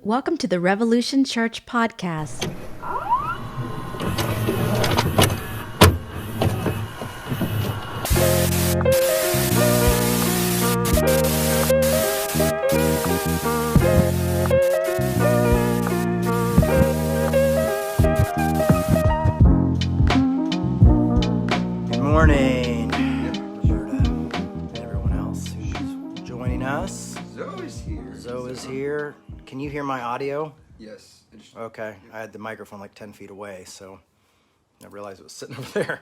Welcome to the Revolution Church podcast. Good morning, Roberta, and everyone else who's joining us. Zoe's here. Zoe is here. Can you hear my audio? Yes. Okay, I had the microphone like 10 feet away, so I realized it was sitting over there.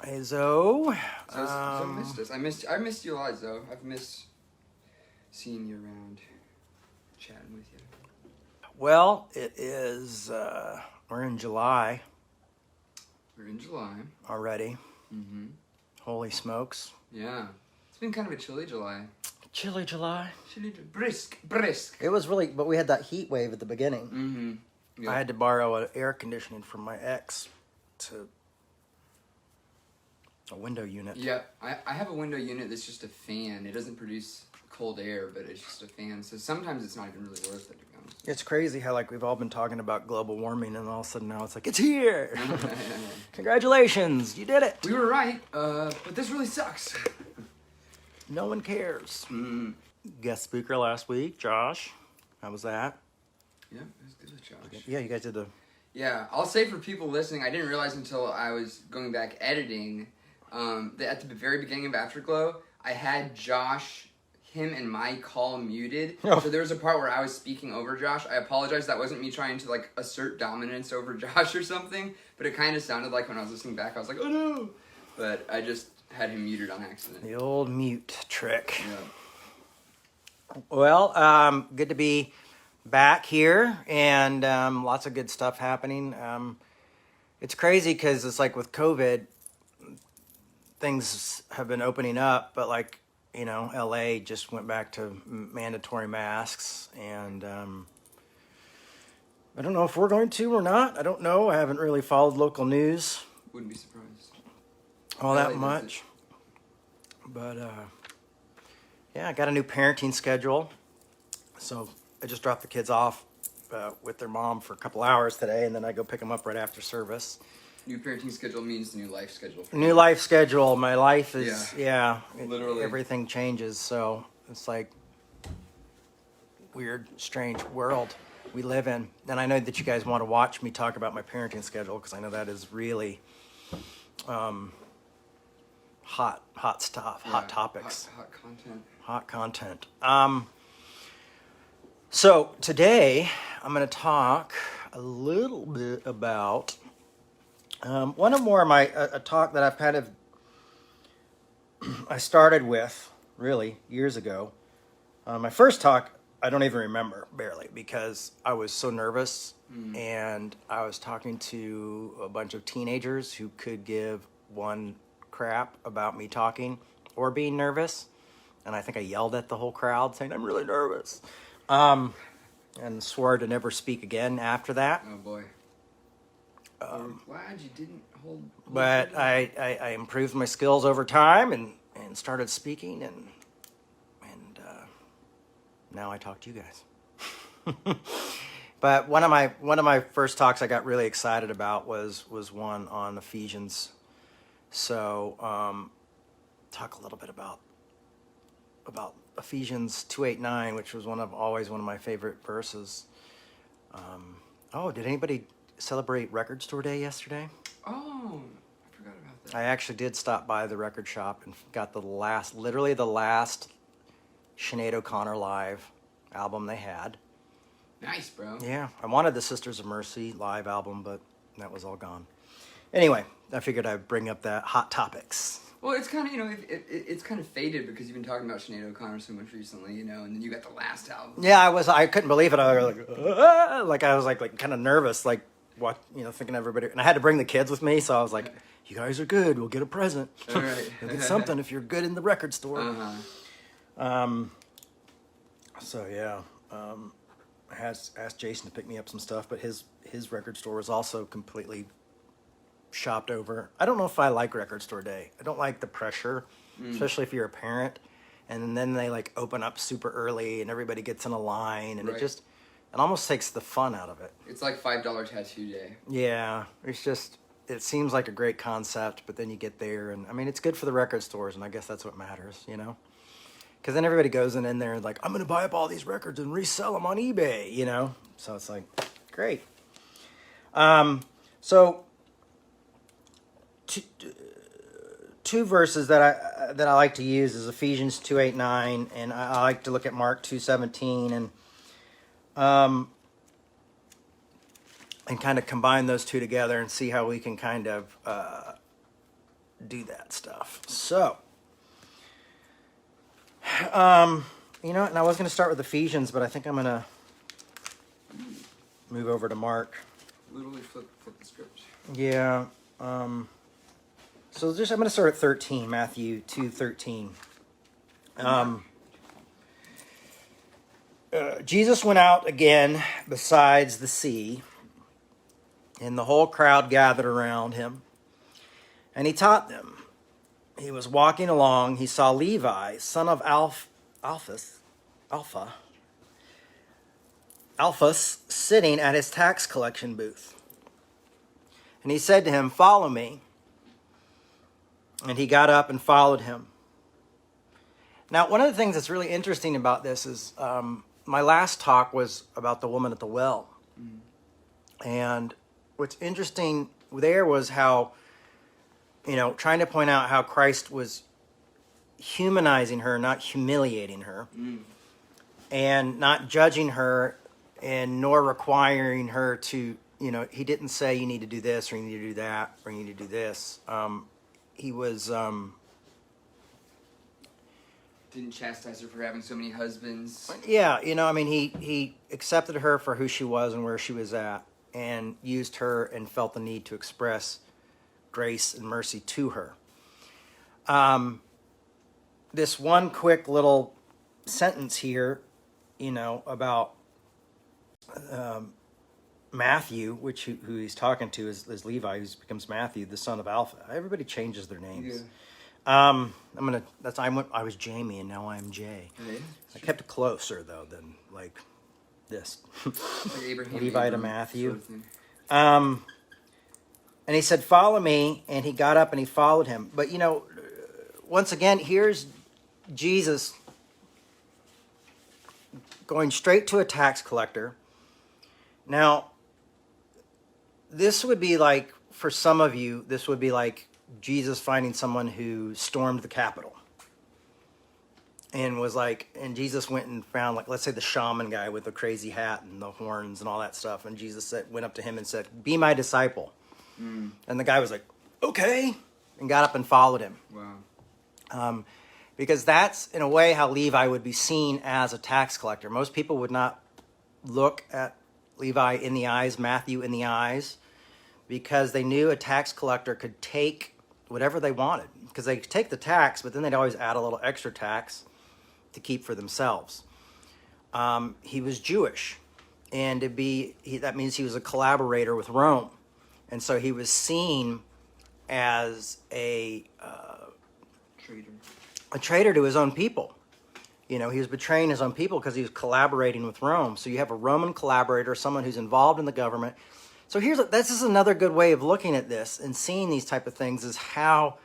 Hey, Zoe. Zoe missed us. I missed you a lot, Zoe. I've missed seeing you around, chatting with you. Well, it is, we're in July We're in July. already. Mm-hmm. Holy smokes. Yeah. It's been kind of a chilly July. Chilly July. Brisk. It was really, but we had that heat wave at the beginning. Mm-hmm. Yeah. I had to borrow an air conditioning from my ex to a window unit. Yeah, I have a window unit that's just a fan. It doesn't produce cold air, but it's just a fan. So sometimes it's not even really worth it, to be honest. It's crazy how like we've all been talking about global warming and all of a sudden now it's like, it's here! Congratulations, you did it! We were right, but this really sucks. No one cares. Mm-hmm. Guest speaker last week, Josh. How was that? Yeah, it was good with Josh. Yeah, you guys did the... Yeah, I'll say for people listening, I didn't realize until I was going back editing that at the very beginning of Afterglow, I had Josh, him and my call muted. Oh. So there was a part where I was speaking over Josh. I apologize, that wasn't me trying to like assert dominance over Josh or something, but it kind of sounded like when I was listening back, I was like, oh no! But I just had him muted on accident. The old mute trick. Yeah. Well, good to be back here and lots of good stuff happening. It's crazy because it's like with COVID, things have been opening up, but like, you know, LA just went back to mandatory masks and I don't know if we're going to or not. I don't know. I haven't really followed local news Wouldn't be surprised. all LA that does much. But yeah, I got a new parenting schedule. So I just dropped the kids off with their mom for a couple hours today, and then I go pick them up right after service. New parenting schedule means new life schedule. For New you. life schedule. My life is, Literally. everything changes. So it's like weird, strange world we live in. And I know that you guys want to watch me talk about my parenting schedule because I know that is really hot stuff, Yeah, hot topics. Hot content. Hot content. So today I'm going to talk a little bit about one of more of my a talk that I've kind of I started with really years ago. My first talk I don't even remember barely because I was so nervous and I was talking to a bunch of teenagers who could give one crap about me talking or being nervous. And I think I yelled at the whole crowd saying, I'm really nervous. And swore to never speak again after that. Oh boy. I'm glad you didn't hold But it. I improved my skills over time and started speaking and now I talk to you guys. But one of my first talks I got really excited about was one on Ephesians. So talk a little bit about Ephesians 2:8-9, which was always one of my favorite verses. Did anybody celebrate Record Store Day yesterday? Oh, I forgot about that. I actually did stop by the record shop and got literally the last Sinead O'Connor live album they had. Nice, bro. Yeah, I wanted the Sisters of Mercy live album, but that was all gone. Anyway, I figured I'd bring up that hot topics. Well, it's kind of, it's kind of faded because you've been talking about Sinead O'Connor so much recently, and then you got the last album. Yeah, I couldn't believe it. I was like kind of nervous, like what, thinking everybody, and I had to bring the kids with me, so I was like, you guys are good, we'll get a present. All right. You'll get something if you're good in the record store. Uh-huh. So yeah, I asked Jason to pick me up some stuff, but his record store was also completely shopped over. I don't know if I like Record Store Day. I don't like the pressure, especially if you're a parent. And then they like open up super early and everybody gets in a line and Right. it just, it almost takes the fun out of it. It's like $5 tattoo day. Yeah, it seems like a great concept, but then you get there, and I mean, it's good for the record stores, and I guess that's what matters, you know? Because then everybody goes in there and like, I'm going to buy up all these records and resell them on eBay, you know? So it's like, great. So two verses that I like to use is Ephesians 2:8-9, and I like to look at Mark 2:17, and kind of combine those two together and see how we can kind of do that stuff. So, you know, and I was going to start with Ephesians, but I think I'm going to move over to Mark. Literally flip the script. Yeah. So I'm going to start at 13, Matthew 2:13. Jesus went out again besides the sea, and the whole crowd gathered around him, and he taught them. He was walking along. He saw Levi, son of Alphaeus, sitting at his tax collection booth. And he said to him, "Follow me." And he got up and followed him. Now, one of the things that's really interesting about this is my last talk was about the woman at the well. And what's interesting there was how, you know, trying to point out how Christ was humanizing her, not humiliating her, and not judging her, and nor requiring her to, you know, he didn't say you need to do this or you need to do that or you need to do this. He was Didn't chastise her for having so many husbands. yeah, you know, I mean, he accepted her for who she was and where she was at, and used her and felt the need to express grace and mercy to her. This one quick little sentence here, you know, about Matthew, who he's talking to is Levi, who becomes Matthew, the son of Alpha. Everybody changes their names. Yeah. I was Jamie and now I'm Jay. Right. I kept it closer though than like this. Like Abraham, Levi to Matthew. Sort of thing. And he said, "Follow me," and he got up and he followed him. But you know, once again, here's Jesus going straight to a tax collector. Now, this would be like, for some of you, this would be like Jesus finding someone who stormed the Capitol. And was like, and Jesus went and found, like, let's say the shaman guy with the crazy hat and the horns and all that stuff. And Jesus went up to him and said, "Be my disciple." And the guy was like, "Okay," and got up and followed him. Wow. Because that's, in a way, how Levi would be seen as a tax collector. Most people would not look at Levi in the eyes, Matthew in the eyes, because they knew a tax collector could take whatever they wanted. Because they could take the tax, but then they'd always add a little extra tax to keep for themselves. He was Jewish, and that means he was a collaborator with Rome. And so he was seen as a traitor to his own people. You know, he was betraying his own people because he was collaborating with Rome. So you have a Roman collaborator, someone who's involved in the government. So this is another good way of looking at this and seeing these type of things, is how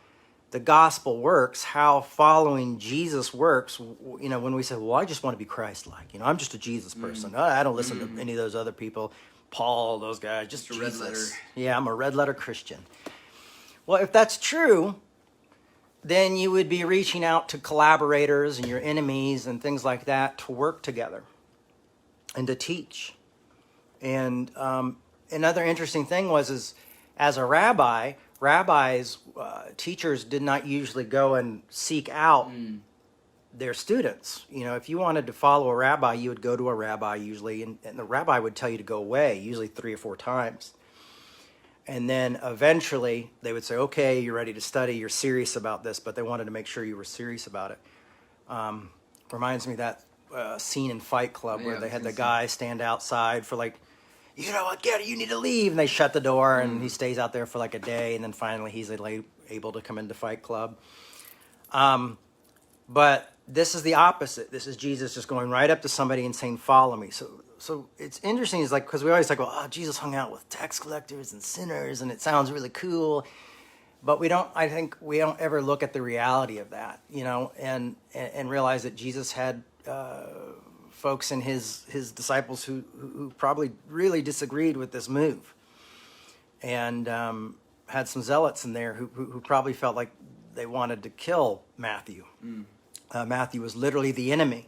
the gospel works, how following Jesus works. You know, when we say, "Well, I just want to be Christ-like. You know, I'm just a Jesus person. I don't listen to any of those other people, Paul, those guys, just a Jesus. red letter. Yeah, I'm a red letter Christian." Well, if that's true, then you would be reaching out to collaborators and your enemies and things like that to work together and to teach. And another interesting thing is as a rabbi, teachers did not usually go and seek out their students. You know, if you wanted to follow a rabbi, you would go to a rabbi usually, and the rabbi would tell you to go away, usually 3 or 4 times. And then eventually they would say, "Okay, you're ready to study, you're serious about this," but they wanted to make sure you were serious about it. Reminds me of that scene in Fight Club where they had the guy stand outside for like, "You know what, get it, you need to leave." And they shut the door and he stays out there for like a day, and then finally he's able to come into Fight Club. But this is the opposite. This is Jesus just going right up to somebody and saying, "Follow me." so it's interesting. Is like, because we always like, well, Jesus hung out with tax collectors and sinners, and it sounds really cool. But I think we don't ever look at the reality of that, and realize that Jesus had folks in his disciples who probably really disagreed with this move, and had some zealots in there who probably felt like they wanted to kill Matthew. Matthew was literally the enemy.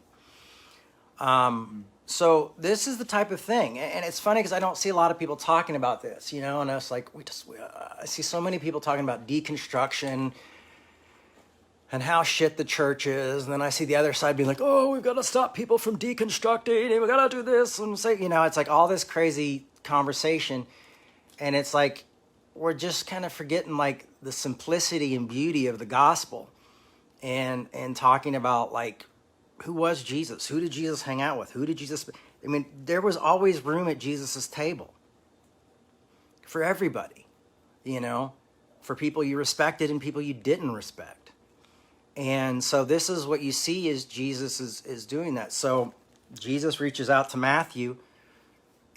So this is the type of thing, and it's funny because I don't see a lot of people talking about this, and it's like I see so many people talking about deconstruction and how shit the church is, and then I see the other side being like, oh, we've got to stop people from deconstructing, and we got to do this, and say, it's like all this crazy conversation, and it's like we're just kind of forgetting like the simplicity and beauty of the gospel, and talking about like, who was Jesus? Who did Jesus hang out with? Who did Jesus... I mean, there was always room at Jesus's table for everybody, for people you respected and people you didn't respect. And so this is what you see is Jesus is doing that. So Jesus reaches out to Matthew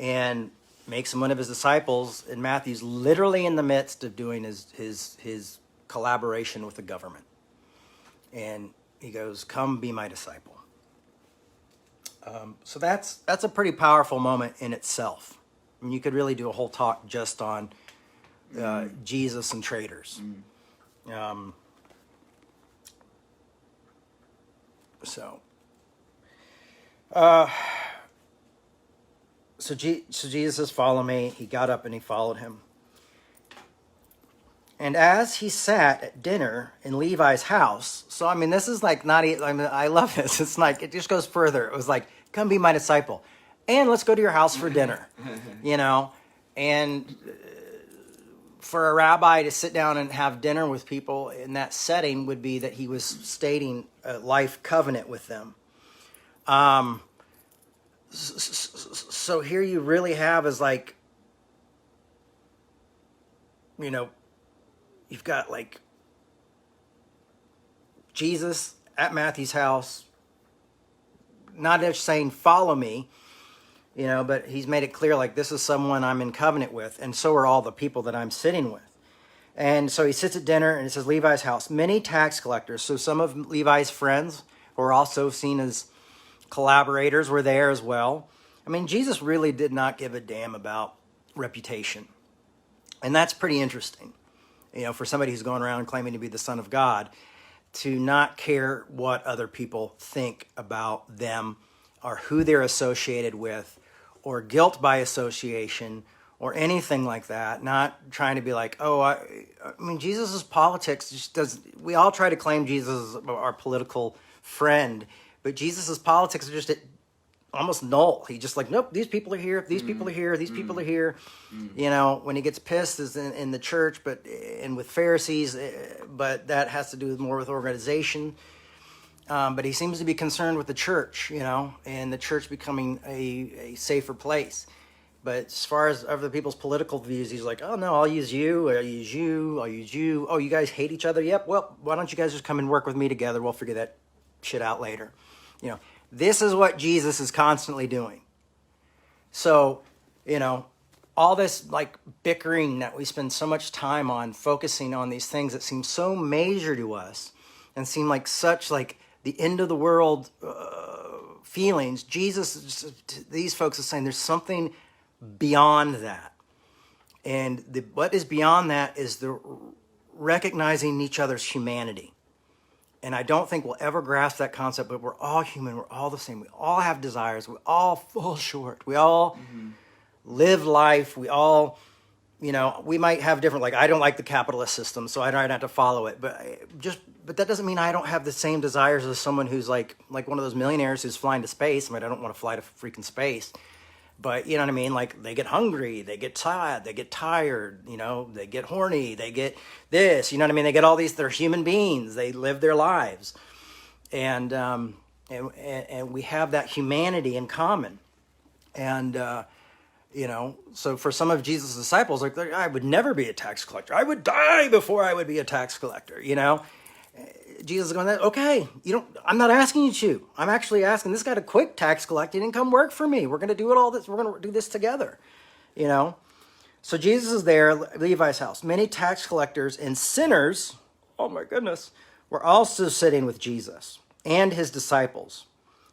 and makes him one of his disciples, and Matthew's literally in the midst of doing his collaboration with the government. And he goes, come be my disciple. So that's a pretty powerful moment in itself. I mean, you could really do a whole talk just on Jesus and traitors. So Jesus says, follow me. He got up and he followed him. And as he sat at dinner in Levi's house, so I mean, this is like not, I mean, I love this. It's like, it just goes further. It was like, come be my disciple. And let's go to your house for dinner, And for a rabbi to sit down and have dinner with people in that setting would be that he was stating a life covenant with them. So here you really have is like, you've got like Jesus at Matthew's house, not just saying, follow me, but he's made it clear, like, this is someone I'm in covenant with, and so are all the people that I'm sitting with. And so he sits at dinner, and it says Levi's house. Many tax collectors, so some of Levi's friends, who are also seen as collaborators, were there as well. I mean, Jesus really did not give a damn about reputation. And that's pretty interesting. For somebody who's going around claiming to be the Son of God, to not care what other people think about them or who they're associated with or guilt by association or anything like that. Not trying to be like, I mean, Jesus' politics just does. We all try to claim Jesus as our political friend, but Jesus' politics are just almost null. He just like, nope, these people are here, these people are here, these people are here. When he gets pissed is in the church, and with Pharisees, but that has to do more with organization. But he seems to be concerned with the church, and the church becoming a safer place. But as far as other people's political views, he's like, oh no, I'll use you, I'll use you, I'll use you. Oh, you guys hate each other? Yep, well, why don't you guys just come and work with me together? We'll figure that shit out later. This is what Jesus is constantly doing. So, all this like bickering that we spend so much time on, focusing on these things that seem so major to us and seem like such like the end of the world feelings, these folks are saying there's something beyond that. And what is beyond that is the recognizing each other's humanity. And I don't think we'll ever grasp that concept, but we're all human. We're all the same. We all have desires. We all fall short. We all live life. We all, we might have different, like, I don't like the capitalist system, so I don't have to follow it. But that doesn't mean I don't have the same desires as someone who's like one of those millionaires who's flying to space. I mean, I don't want to fly to freaking space. But you know what I mean? Like, they get hungry, they get tired, they they get horny, they get this, you know what I mean? They get all these, they're human beings, they live their lives. And we have that humanity in common. And, so for some of Jesus' disciples, like, I would never be a tax collector. I would die before I would be a tax collector, Jesus is going, okay, I'm not asking you to. I'm actually asking this guy to quit tax collecting and come work for me. We're going to do it all this. We're going to do this together, you know? So Jesus is there, Levi's house. Many tax collectors and sinners, oh my goodness, were also sitting with Jesus and his disciples,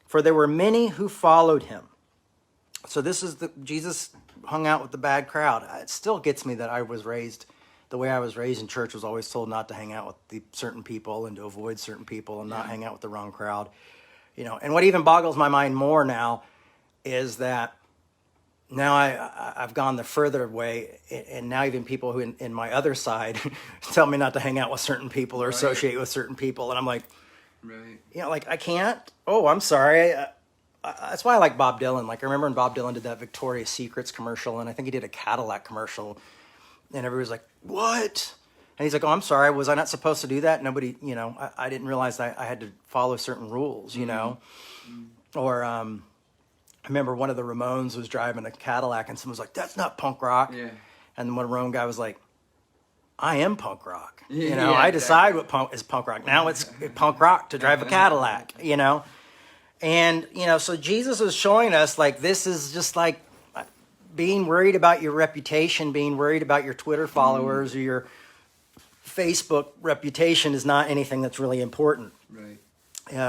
for there were many who followed him. So Jesus hung out with the bad crowd. It still gets me that the way I was raised in church was always told not to hang out with certain people and to avoid certain people and not hang out with the wrong crowd. You know, and what even boggles my mind more now is that now I've gone the further way, and now even people who in my other side tell me not to hang out with certain people or associate with certain people, and I'm like, like I can't. Oh, I'm sorry. That's why I like Bob Dylan. Like I remember when Bob Dylan did that Victoria's Secrets commercial, and I think he did a Cadillac commercial, and everybody was like, "What?" And he's like, "Oh, I'm sorry. Was I not supposed to do that?" Nobody, I didn't realize I had to follow certain rules, Or I remember one of the Ramones was driving a Cadillac and someone was like, "That's not punk rock." Yeah. And one Ramone guy was like, "I am punk rock. I decide what is punk rock. Now it's punk rock to drive a Cadillac, And, so Jesus is showing us like this is just like being worried about your reputation, being worried about your Twitter followers or your Facebook reputation is not anything that's really important. Right.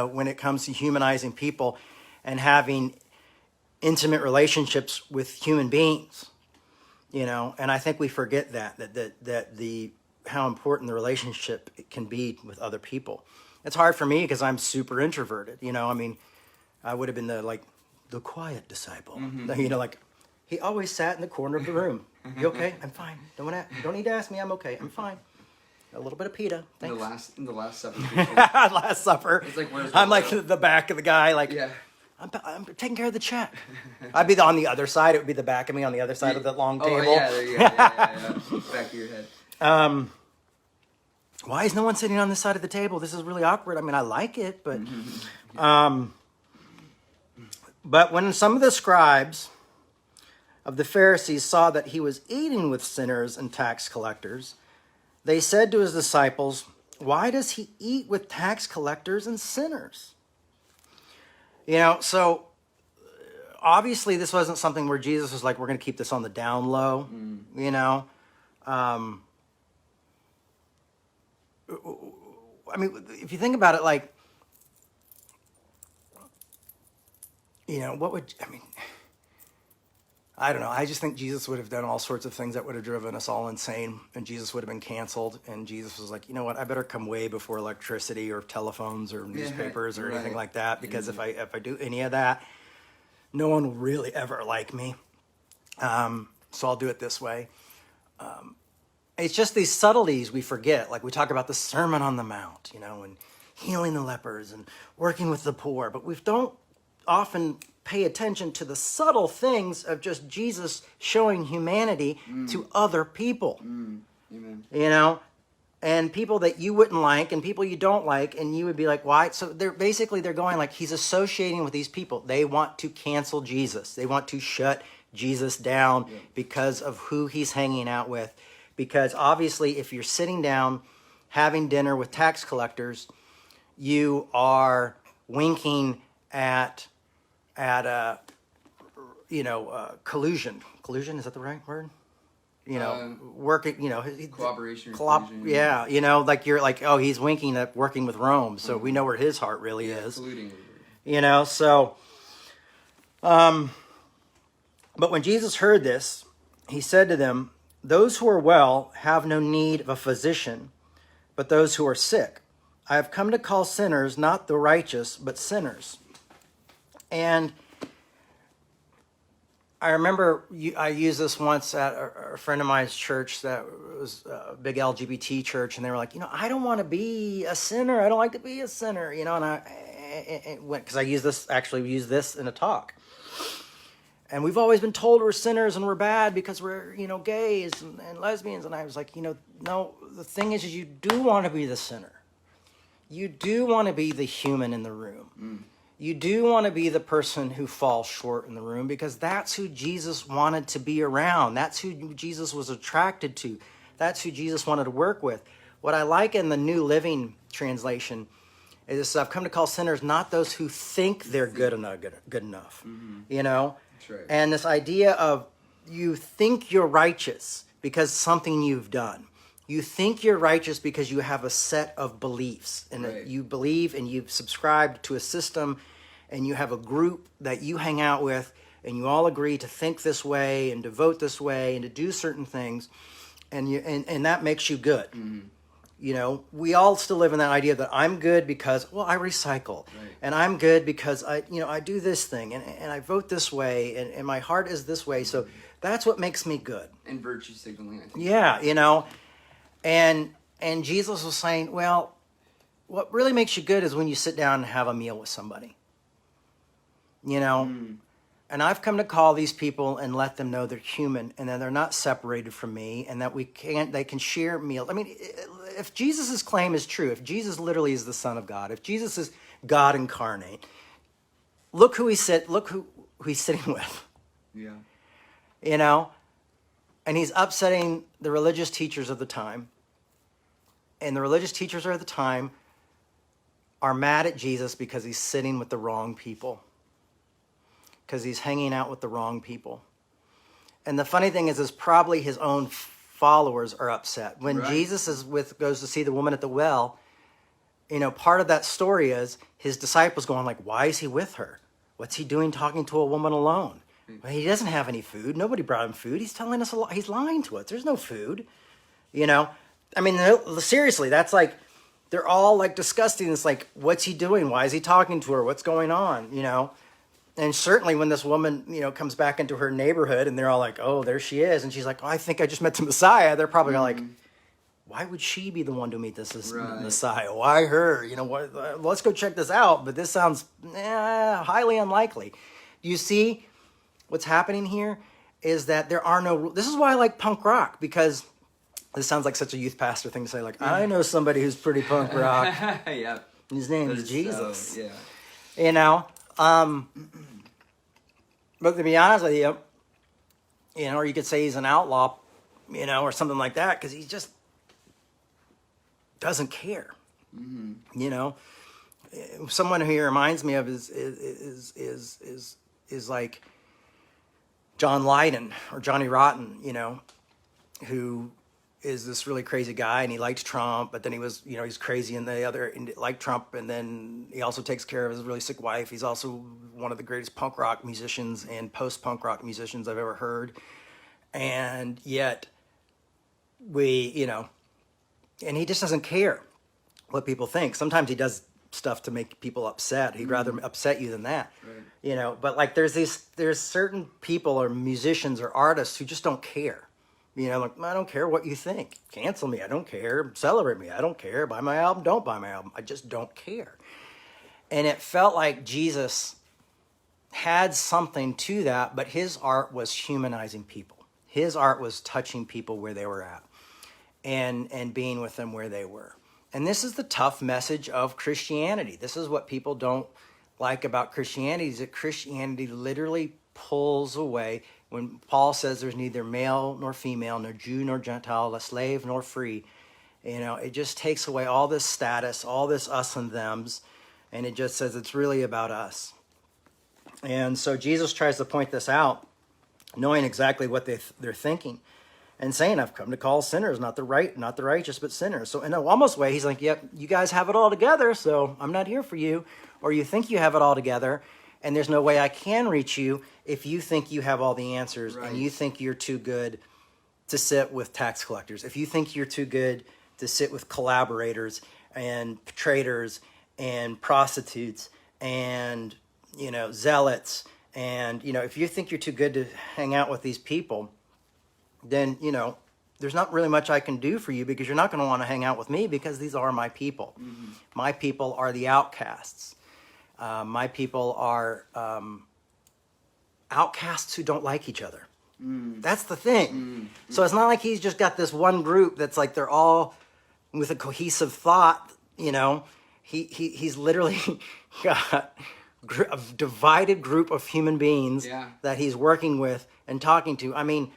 When it comes to humanizing people and having intimate relationships with human beings, and I think we forget that how important the relationship can be with other people. It's hard for me because I'm super introverted, I would have been the quiet disciple, like he always sat in the corner of the room. You okay? I'm fine. Don't need to ask me. I'm okay. I'm fine. A little bit of pita. Thanks. In the Last Supper. Last Supper. It's like, I'm like the back of the guy, I'm taking care of the check. I'd be on the other side. It would be the back of me on the other side of the long table. Oh, yeah, there you go. Yeah. Back of your head. Why is no one sitting on this side of the table? This is really awkward. I mean, I like it, but... But when some of the scribes of the Pharisees saw that he was eating with sinners and tax collectors, they said to his disciples, "Why does he eat with tax collectors and sinners?" So obviously this wasn't something where Jesus was like, we're going to keep this on the down low, I mean, if you think about it, I don't know. I just think Jesus would have done all sorts of things that would have driven us all insane, and Jesus would have been canceled. And Jesus was like, you know what? I better come way before electricity or telephones or newspapers or anything like that, because if I do any of that, no one will really ever like me. So I'll do it this way. It's just these subtleties we forget. Like we talk about the Sermon on the Mount, and healing the lepers and working with the poor, but we don't often pay attention to the subtle things of just Jesus showing humanity to other people. Amen. And people that you wouldn't like and people you don't like, and you would be like, why? So they're going like, he's associating with these people. They want to cancel Jesus. They want to shut Jesus down because of who he's hanging out with. Because obviously if you're sitting down having dinner with tax collectors, you are winking at collusion. Collusion, is that the right word? Working, cooperation. Yeah, you're like, oh, he's winking at working with Rome, so we know where his heart really is. Colluding. So, but when Jesus heard this, he said to them, "Those who are well have no need of a physician, but those who are sick. I have come to call sinners, not the righteous, but sinners." And I remember I used this once at a friend of mine's church that was a big LGBT church, and they were like, I don't want to be a sinner. I don't like to be a sinner, and I went, because I used this in a talk. And we've always been told we're sinners and we're bad because we're, gays and lesbians. And I was like, no, the thing is you do want to be the sinner. You do want to be the human in the room. You do want to be the person who falls short in the room, because that's who Jesus wanted to be around. That's who Jesus was attracted to. That's who Jesus wanted to work with. What I like in the New Living Translation is this, I've come to call sinners not those who think they're good enough, you know? That's right. And this idea of you think you're righteous because something you've done. You think you're righteous because you have a set of beliefs and Right. you believe and you've subscribed to a system and you have a group that you hang out with and you all agree to think this way and to vote this way and to do certain things and that makes you good. You know, we all still live in that idea that I'm good because, well, I recycle. Right. And I'm good because I do this thing and I vote this way and my heart is this way. So that's what makes me good. And virtue signaling, I think. Yeah, you know. And Jesus was saying, well, what really makes you good is when you sit down and have a meal with somebody. You know? And I've come to call these people and let them know they're human and that they're not separated from me and that they can share meals. I mean, if Jesus' claim is true, if Jesus literally is the Son of God, if Jesus is God incarnate, look who he's sitting with. Yeah. You know? And he's upsetting the religious teachers of the time. And the religious teachers of the time are mad at Jesus because he's sitting with the wrong people. Because he's hanging out with the wrong people. And the funny thing is probably his own followers are upset. When Right. Jesus goes to see the woman at the well, you know, part of that story is his disciples going like, why is he with her? What's he doing talking to a woman alone? Well, he doesn't have any food. Nobody brought him food. He's telling us a lie. He's lying to us. There's no food. You know? I mean, seriously, that's like, they're all like disgusting. It's like, what's he doing? Why is he talking to her? What's going on? You know? And certainly when this woman, you know, comes back into her neighborhood and they're all like, oh, there she is. And she's like, oh, I think I just met the Messiah. They're probably like, why would she be the one to meet this Right. Messiah? Why her? You know, what? Let's go check this out. But this sounds highly unlikely. You see what's happening here is that there are no, this is why I like punk rock, because this sounds like such a youth pastor thing to say, like, I know somebody who's pretty punk rock. Yeah. His name That is Jesus. So, yeah. You know? But to be honest with you, you know, or you could say he's an outlaw, you know, or something like that, because he just doesn't care. You know, someone who he reminds me of is like John Lydon or Johnny Rotten, you know, who is this really crazy guy and he liked Trump, but then he was, you know, he's crazy in the other, like Trump, and then he also takes care of his really sick wife. He's also one of the greatest punk rock musicians and post-punk rock musicians I've ever heard. And yet you know, and he just doesn't care what people think. Sometimes he does stuff to make people upset. He'd rather upset you than that. Right. You know, but like there's certain people or musicians or artists who just don't care. You know, like, I don't care what you think. Cancel me, I don't care. Celebrate me, I don't care. Buy my album, don't buy my album. I just don't care. And it felt like Jesus had something to that, but his art was humanizing people. His art was touching people where they were at and being with them where they were. And this is the tough message of Christianity. This is what people don't like about Christianity, is that Christianity literally pulls away. When Paul says there's neither male nor female, nor Jew nor Gentile, slave nor free, you know, it just takes away all this status, all this us and thems, and it just says it's really about us. And so Jesus tries to point this out, knowing exactly what they're thinking, and saying, I've come to call sinners, not the righteous, but sinners. So in a almost way, he's like, yep, you guys have it all together, so I'm not here for you. Or you think you have it all together, and there's no way I can reach you if you think you have all the answers, Right. and you think you're too good to sit with tax collectors. If you think you're too good to sit with collaborators and traitors and prostitutes and, you know, zealots, and, you know, if you think you're too good to hang out with these people, then, you know, there's not really much I can do for you, because you're not going to want to hang out with me, because these are my people. Mm-hmm. My people are the outcasts. My people are outcasts who don't like each other. That's the thing. So it's not like he's just got this one group that's like they're all with a cohesive thought, you know. He's literally got a divided group of human beings that he's working with and talking to. I mean,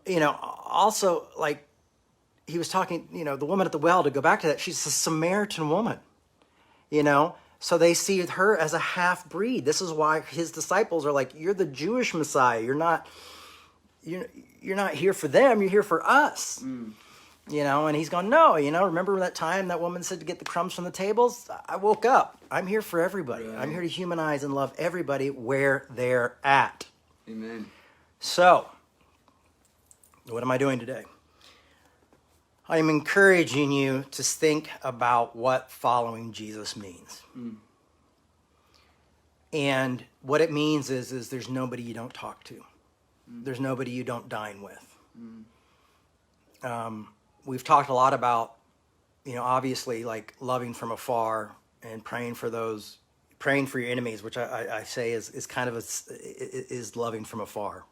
you know, also, like, he was talking, the woman at the well, to go back to that, she's a Samaritan woman, So they see her as a half-breed. This is why his disciples are like, you're the Jewish Messiah. You're not here for them. You're here for us. And he's going, no, remember that time that woman said to get the crumbs from the tables? I woke up. I'm here for everybody. Right. I'm here to humanize and love everybody where they're at. Amen. So, what am I doing today? I am encouraging you to think about what following Jesus means. And what it means is there's nobody you don't talk to. There's nobody you don't dine with. We've talked a lot about, obviously, like loving from afar and praying for your enemies, which I say is kind of is loving from afar.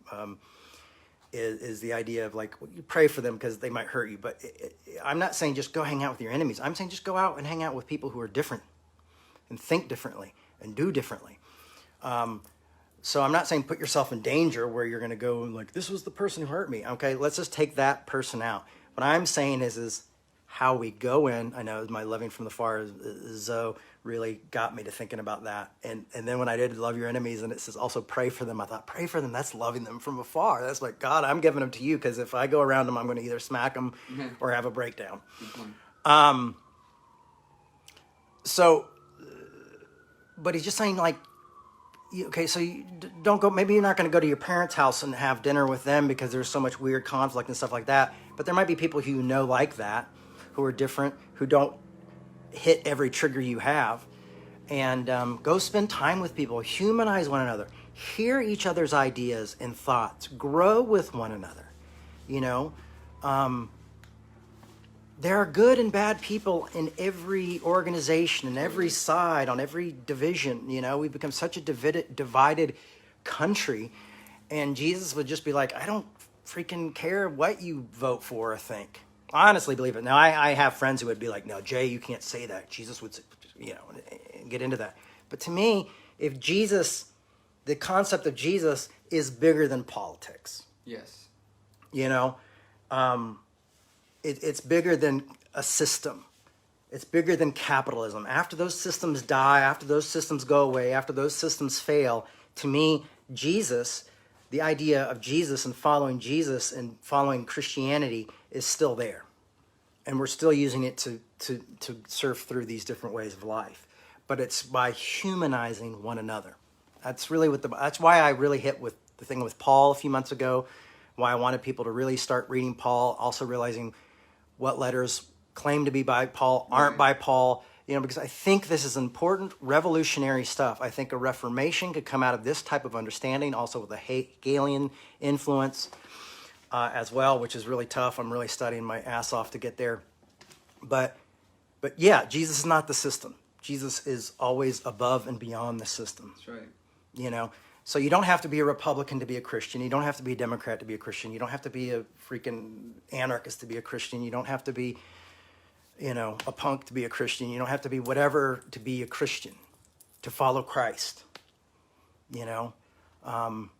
Is the idea of like, you pray for them because they might hurt you. But I'm not saying just go hang out with your enemies. I'm saying just go out and hang out with people who are different and think differently and do differently. So I'm not saying put yourself in danger where you're going to go like, this was the person who hurt me. Okay, let's just take that person out. What I'm saying is how we go in. I know my loving from the far Zoe really got me to thinking about that. And then when I did love your enemies, and it says also pray for them, I thought, pray for them, that's loving them from afar. That's like, God, I'm giving them to you, because if I go around them, I'm going to either smack them or have a breakdown. But he's just saying, like, okay, so you don't go, maybe you're not going to go to your parents' house and have dinner with them because there's so much weird conflict and stuff like that. But there might be people who you know like that, who are different, who don't hit every trigger you have. And go spend time with people, humanize one another, hear each other's ideas and thoughts, grow with one another. There are good and bad people in every organization, in every side, on every division. We've become such a divided country. And Jesus would just be like, I don't freaking care what you vote for or think. I honestly believe it. Now, I have friends who would be like, no, Jay, you can't say that. Jesus would say, get into that. But to me, if the concept of Jesus is bigger than politics. Yes. It's bigger than a system. It's bigger than capitalism. After those systems die, after those systems go away, after those systems fail, to me, Jesus, the idea of Jesus and following Christianity is still there. And we're still using it to surf through these different ways of life. But it's by humanizing one another. That's really that's why I really hit with the thing with Paul a few months ago, why I wanted people to really start reading Paul, also realizing what letters claim to be by Paul aren't by Paul, because I think this is important, revolutionary stuff. I think a reformation could come out of this type of understanding, also with a Hegelian influence as well, which is really tough. I'm really studying my ass off to get there. But yeah, Jesus is not the system. Jesus is always above and beyond the system. That's right. So you don't have to be a Republican to be a Christian. You don't have to be a Democrat to be a Christian. You don't have to be a freaking anarchist to be a Christian. You don't have to be, a punk to be a Christian. You don't have to be whatever to be a Christian, to follow Christ, And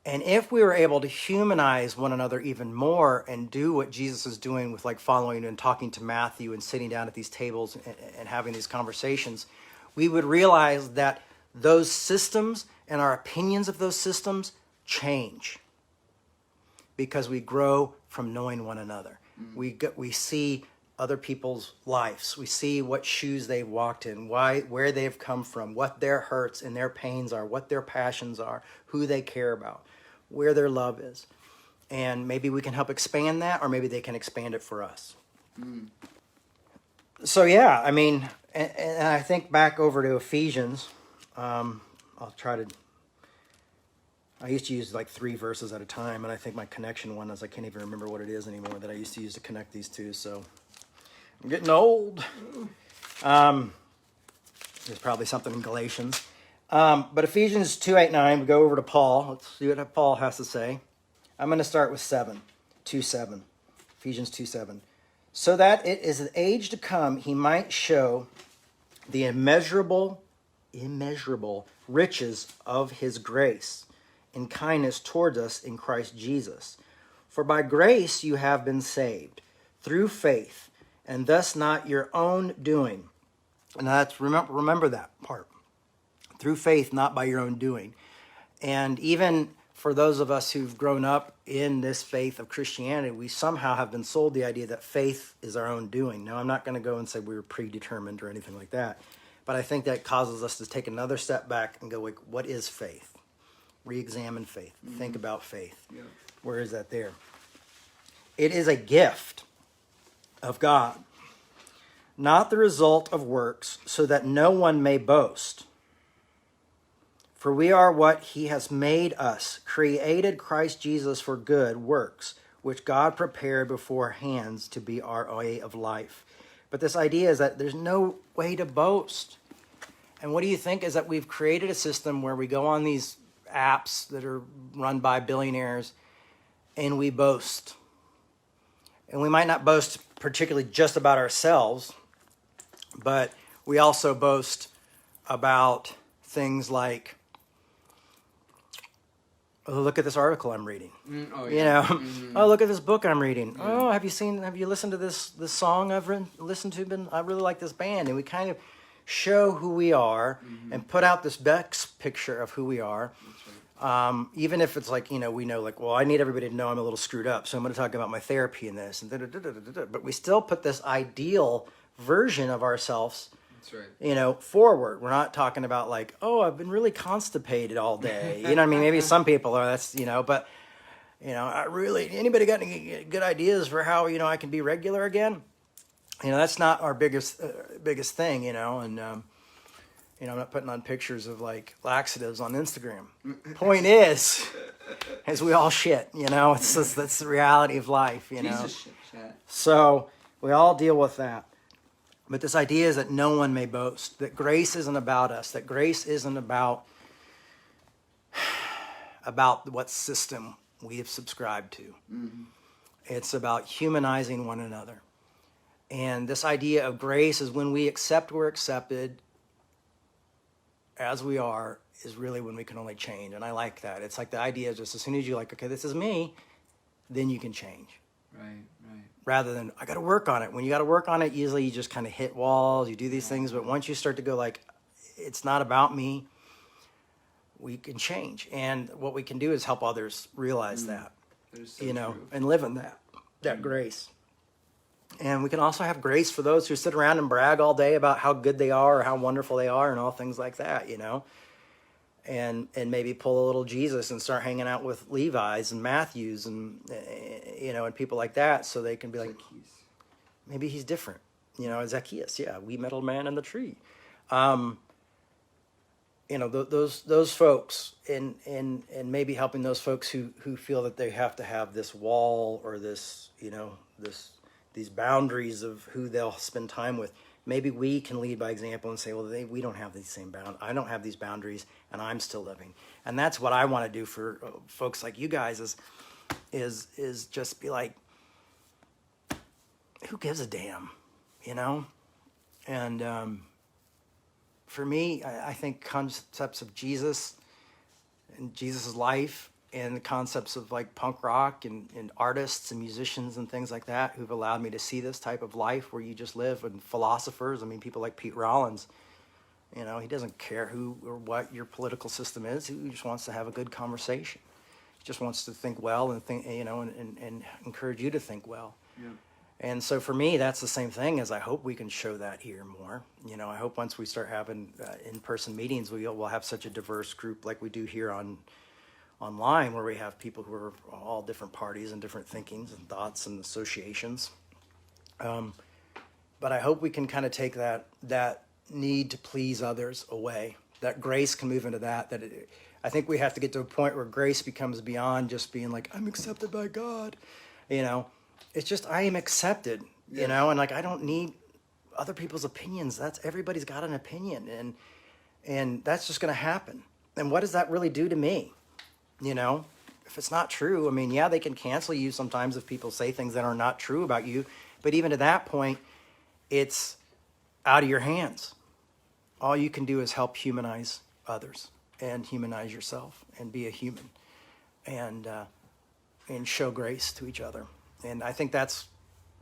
if we were able to humanize one another even more and do what Jesus is doing with like following and talking to Matthew and sitting down at these tables and having these conversations, we would realize that those systems and our opinions of those systems change because we grow from knowing one another. We see other people's lives. We see what shoes they've walked in, where they've come from, what their hurts and their pains are, what their passions are, who they care about, where their love is. And maybe we can help expand that, or maybe they can expand it for us. So yeah, I mean, and I think back over to Ephesians. I used to use like 3 verses at a time, and I think my connection one is I can't even remember what it is anymore that I used to use to connect these two, so I'm getting old. There's probably something in Galatians. But Ephesians 2:8-9, we go over to Paul. Let's see what Paul has to say. I'm going to start with 2:7. Ephesians 2:7. So that it is an age to come, he might show the immeasurable riches of his grace and kindness towards us in Christ Jesus. For by grace you have been saved, through faith, and thus not your own doing. And that's remember that part. Through faith, not by your own doing. And even for those of us who've grown up in this faith of Christianity, we somehow have been sold the idea that faith is our own doing. Now, I'm not going to go and say we were predetermined or anything like that, but I think that causes us to take another step back and go, like, what is faith? Re-examine faith. Think about faith. Yeah. Where is that there? It is a gift of God, not the result of works, so that no one may boast. For we are what he has made us, created Christ Jesus for good works, which God prepared beforehand to be our way of life. But this idea is that there's no way to boast. And what do you think is that we've created a system where we go on these apps that are run by billionaires and we boast. And we might not boast particularly just about ourselves, but we also boast about things like, oh, look at this article I'm reading. Oh, yeah. You know, oh, look at this book I'm reading. Yeah. Oh, have you listened to this song I've listened to? I really like this band. And we kind of show who we are and put out this best picture of who we are. Right. Even if it's like, we know, like, well, I need everybody to know I'm a little screwed up, so I'm going to talk about my therapy in this. And but we still put this ideal version of ourselves, that's right, forward. We're not talking about like, oh, I've been really constipated all day. You know what I mean? Maybe some people are, but, anybody got any good ideas for how, I can be regular again? That's not our biggest thing, and, I'm not putting on pictures of like laxatives on Instagram. Point is we all shit, it's just, that's the reality of life, Jesus shit. So we all deal with that. But this idea is that no one may boast, that grace isn't about us, that grace isn't about what system we have subscribed to. Mm-hmm. It's about humanizing one another. And this idea of grace is when we accept we're accepted as we are, is really when we can only change. And I like that. It's like the idea is just as soon as you're like, okay, this is me, then you can change. Right. Rather than, I got to work on it. When you got to work on it, usually you just kind of hit walls, you do these things. But once you start to go like, it's not about me, we can change. And what we can do is help others realize that, so true. And live in that grace. And we can also have grace for those who sit around and brag all day about how good they are or how wonderful they are and all things like that, and maybe pull a little Jesus and start hanging out with Levi's and Matthews and, and people like that, so they can be like, maybe he's different, Zacchaeus, yeah, we met a man in the tree. Those folks and maybe helping those folks who feel that they have to have this wall or this, these boundaries of who they'll spend time with. Maybe we can lead by example and say, well, we don't have these same I don't have these boundaries, and I'm still living. And that's what I want to do for folks like you guys is just be like, who gives a damn, And for me, I think concepts of Jesus and Jesus' life and the concepts of like punk rock and artists and musicians and things like that who've allowed me to see this type of life where you just live, and philosophers, people like Pete Rollins, he doesn't care who or what your political system is. He just wants to have a good conversation. He just wants to think well and think, and encourage you to think well. Yeah. And so for me, that's the same thing as I hope we can show that here more. I hope once we start having in-person meetings, we'll have such a diverse group like we do here online, where we have people who are all different parties and different thinkings and thoughts and associations. But I hope we can kind of take that need to please others away. That grace can move into that. I think we have to get to a point where grace becomes beyond just being like, I'm accepted by God. It's just, I am accepted, and like, I don't need other people's opinions. Everybody's got an opinion, and that's just going to happen. And what does that really do to me? If it's not true, they can cancel you sometimes if people say things that are not true about you. But even to that point, it's out of your hands. All you can do is help humanize others and humanize yourself and be a human and show grace to each other. And I think that's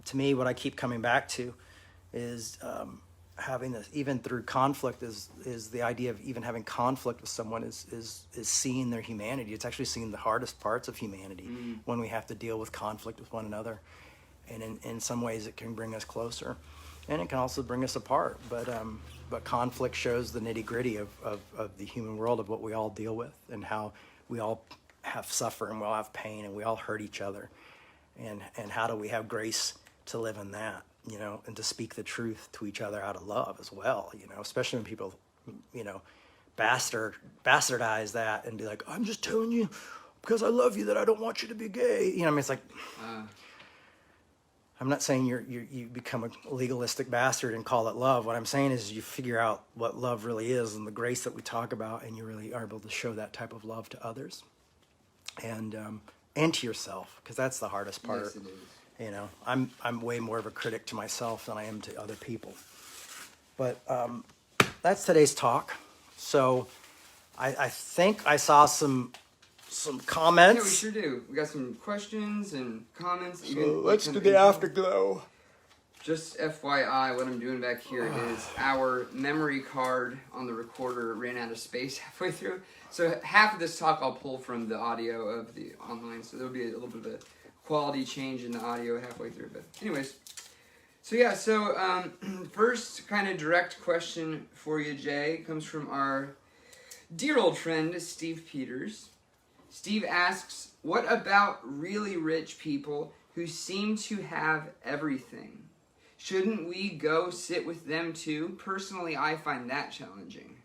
to me, what I keep coming back to is having this, even through conflict, is the idea of even having conflict with someone is seeing their humanity. It's actually seeing the hardest parts of humanity when we have to deal with conflict with one another. And in some ways it can bring us closer, and it can also bring us apart. But conflict shows the nitty gritty of the human world, of what we all deal with, and how we all have suffer, and we all have pain, and we all hurt each other. And how do we have grace to live in that, and to speak the truth to each other out of love as well, especially when people, bastardize that and be like, I'm just telling you because I love you that I don't want you to be gay. It's like, I'm not saying you become a legalistic bastard and call it love. What I'm saying is you figure out what love really is and the grace that we talk about, and you really are able to show that type of love to others, and to yourself, because that's the hardest part. Yes, it is. I'm way more of a critic to myself than I am to other people. But that's today's talk. So I think I saw some comments. Yeah, we sure do. We got some questions and comments. So let's do the afterglow. Just FYI, what I'm doing back here is our memory card on the recorder ran out of space halfway through. So half of this talk I'll pull from the audio of the online. So there'll be a little bit of a quality change in the audio halfway through. But anyways, so first kind of direct question for you, Jay, comes from our dear old friend, Steve Peters. Steve asks, what about really rich people who seem to have everything? Shouldn't we go sit with them too? Personally, I find that challenging.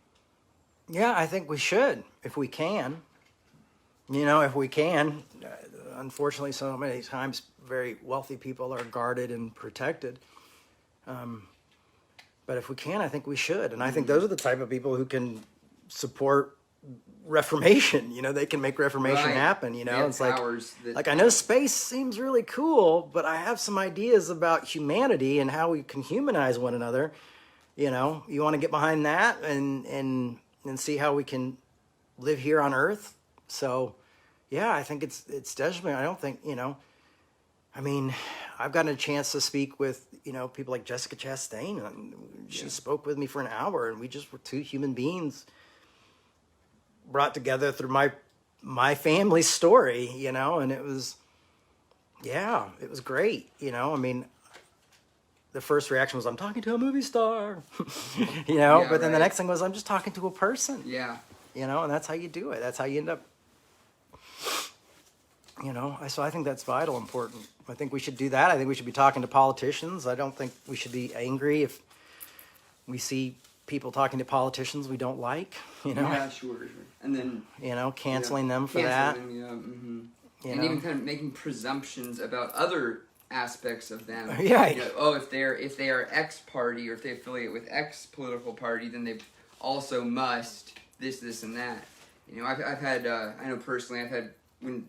Yeah, I think we should, if we can. If we can. Unfortunately, so many times very wealthy people are guarded and protected. But if we can, I think we should. And I think those are the type of people who can support Reformation. They can make Reformation happen. It's like I know space seems really cool, but I have some ideas about humanity and how we can humanize one another. You want to get behind that and see how we can live here on Earth. So, yeah, I think it's definitely. I don't think I've gotten a chance to speak with people like Jessica Chastain, and she spoke with me for an hour, and we just were two human beings brought together through my family's story, and it was great. The first reaction was, I'm talking to a movie star, but then the next thing was, I'm just talking to a person. Yeah. And that's how you do it. That's how you end up, so I think that's vital, important. I think we should do that. I think we should be talking to politicians. I don't think we should be angry if we see people talking to politicians we don't like, Yeah, sure. And then, canceling them for that. Yeah, mm-hmm. And even kind of making presumptions about other aspects of them. Yeah. If they are X party, or if they affiliate with X political party, then they also must this, and that. I've had, I know personally, I've had, when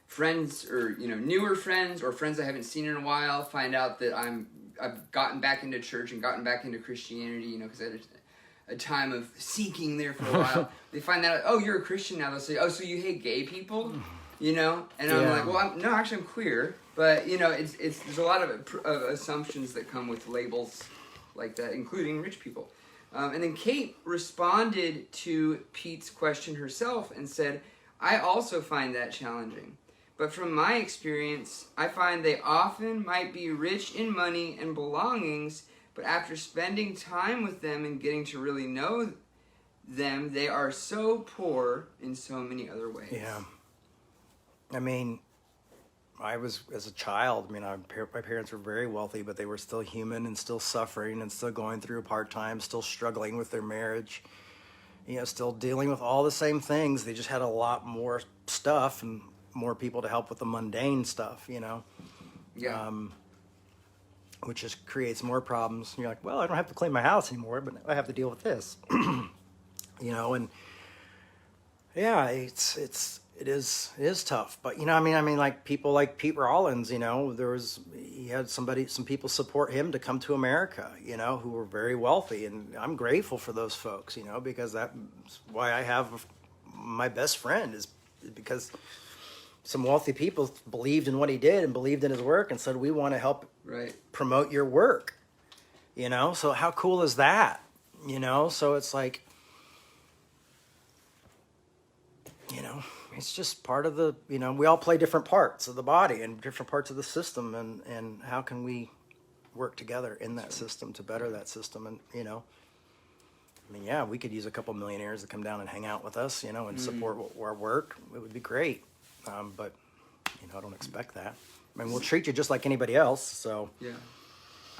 friends or, newer friends or friends I haven't seen in a while find out that I've gotten back into church and gotten back into Christianity, because I had a time of seeking there for a while. They find out, oh, you're a Christian now. They'll say, oh, so you hate gay people? And I'm like, well, no, actually I'm queer. But, there's a lot of assumptions that come with labels like that, including rich people. And then Kate responded to Pete's question herself and said, I also find that challenging. But from my experience, I find they often might be rich in money and belongings, but after spending time with them and getting to really know them, they are so poor in so many other ways. Yeah. I was, as a child, my parents were very wealthy, but they were still human and still suffering and still going through a hard time, still struggling with their marriage, still dealing with all the same things. They just had a lot more stuff and more people to help with the mundane stuff, Yeah. Which just creates more problems. You're like, well, I don't have to clean my house anymore, but I have to deal with this, and yeah, it is tough. But like people like Pete Rollins, he had some people support him to come to America, who were very wealthy, and I'm grateful for those folks, because that's why I have my best friend, is because some wealthy people believed in what he did and believed in his work and said, we want to help Right. promote your work. So how cool is that? So it's like, it's just part of the, we all play different parts of the body and different parts of the system, and how can we work together in that system to better that system? And, we could use a couple millionaires to come down and hang out with us, and support our work. It would be great. But, I don't expect that. We'll treat you just like anybody else. So Yeah.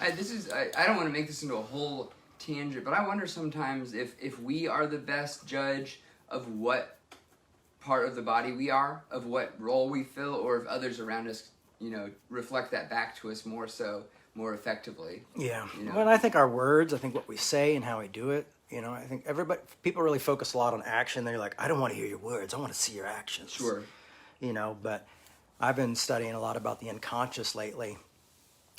I don't want to make this into a whole tangent, but I wonder sometimes if we are the best judge of what part of the body we are, of what role we fill, or if others around us, reflect that back to us more effectively. Yeah. Well, I think our words, I think what we say and how we do it, I think people really focus a lot on action. They're like, I don't want to hear your words. I want to see your actions. Sure. But I've been studying a lot about the unconscious lately.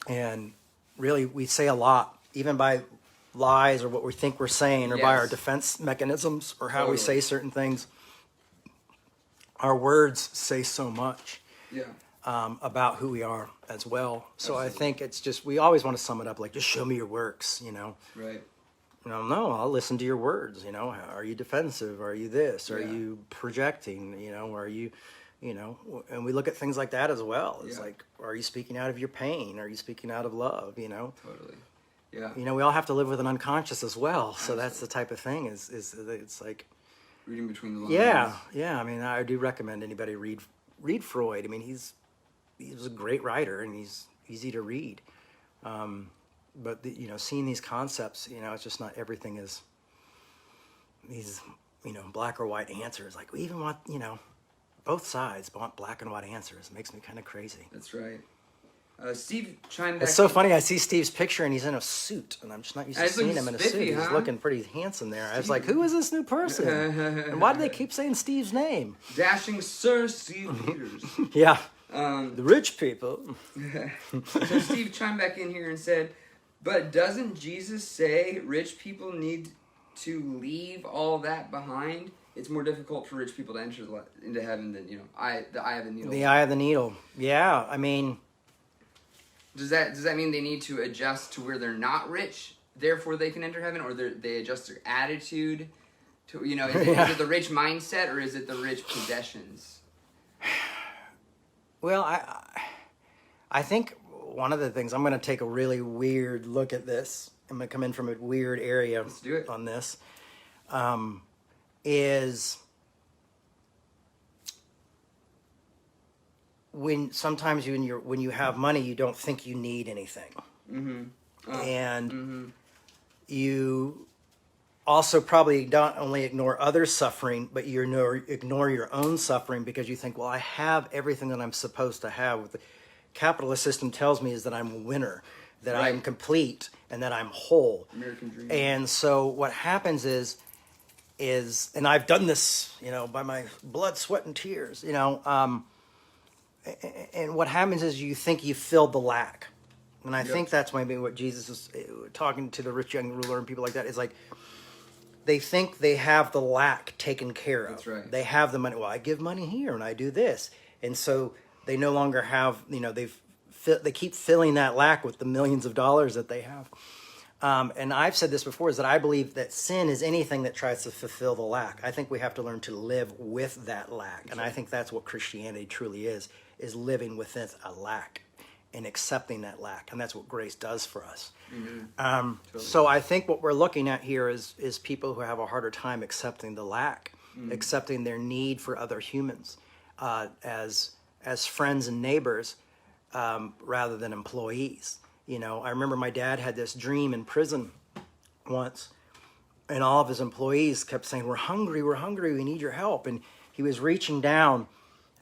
And really, we say a lot, even by lies or what we think we're saying, or by our defense mechanisms, or how we say certain things. Our words say so much about who we are as well. So Absolutely. I think it's just, we always want to sum it up like, just show me your works, Right. No, I'll listen to your words, Are you defensive? Are you this? Are you projecting? Are you, and we look at things like that as well. It's like, are you speaking out of your pain? Are you speaking out of love? Totally. Yeah. We all have to live with an unconscious as well. So Absolutely. That's the type of thing is it's like, reading between the lines. Yeah. I do recommend anybody read Freud. He was a great writer, and he's easy to read. But seeing these concepts, it's just not everything is these black or white answers. Like, we even want both sides want black and white answers. It makes me kind of crazy. That's right. Steve chimed back. It's so funny. I see Steve's picture, and he's in a suit, and I'm just not used to seeing him in a suit. Huh? He's looking pretty handsome there. I was like, who is this new person? And why do they keep saying Steve's name? Dashing Sir Steve Peters. Yeah. The rich people. So Steve chimed back in here and said, but doesn't Jesus say rich people need to leave all that behind? It's more difficult for rich people to enter into heaven than, the eye of the needle. The eye of the needle. Yeah. Does that mean they need to adjust to where they're not rich, therefore they can enter heaven, or they adjust their attitude to, is it the rich mindset, or is it the rich possessions? Well, I think one of the things, I'm going to take a really weird look at this. I'm going to come in from a weird area Let's do it. on this. Is sometimes when you have money, you don't think you need anything. Mm-hmm. And you also probably not only ignore others' suffering, but you ignore your own suffering, because you think, well, I have everything that I'm supposed to have. What the capitalist system tells me is that I'm a winner, that I'm complete, and that I'm whole. American dream. And so what happens is, and I've done this, by my blood, sweat, and tears, and what happens is you think you filled the lack. And I think that's maybe what Jesus is talking to the rich young ruler and people like that, is like, they think they have the lack taken care of. That's right. They have the money. Well, I give money here and I do this. And so they no longer have, they keep filling that lack with the millions of dollars that they have. And I've said this before, is that I believe that sin is anything that tries to fulfill the lack. I think we have to learn to live with that lack. And I think that's what Christianity truly is living within a lack and accepting that lack. And that's what grace does for us. Mm-hmm. So I think what we're looking at here is people who have a harder time accepting the lack, accepting their need for other humans as friends and neighbors rather than employees. I remember my dad had this dream in prison once, and all of his employees kept saying, we're hungry, we need your help. And he was reaching down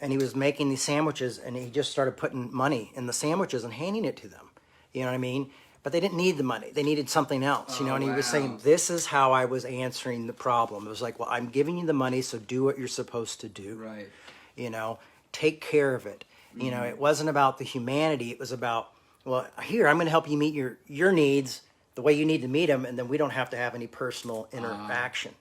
and he was making these sandwiches, and he just started putting money in the sandwiches and handing it to them. You know what I mean? But they didn't need the money. They needed something else, and he was saying, this is how I was answering the problem. It was like, well, I'm giving you the money, so do what you're supposed to do. Right. Take care of it. Mm-hmm. It wasn't about the humanity. It was about, well, here, I'm going to help you meet your needs the way you need to meet them, and then we don't have to have any personal interaction.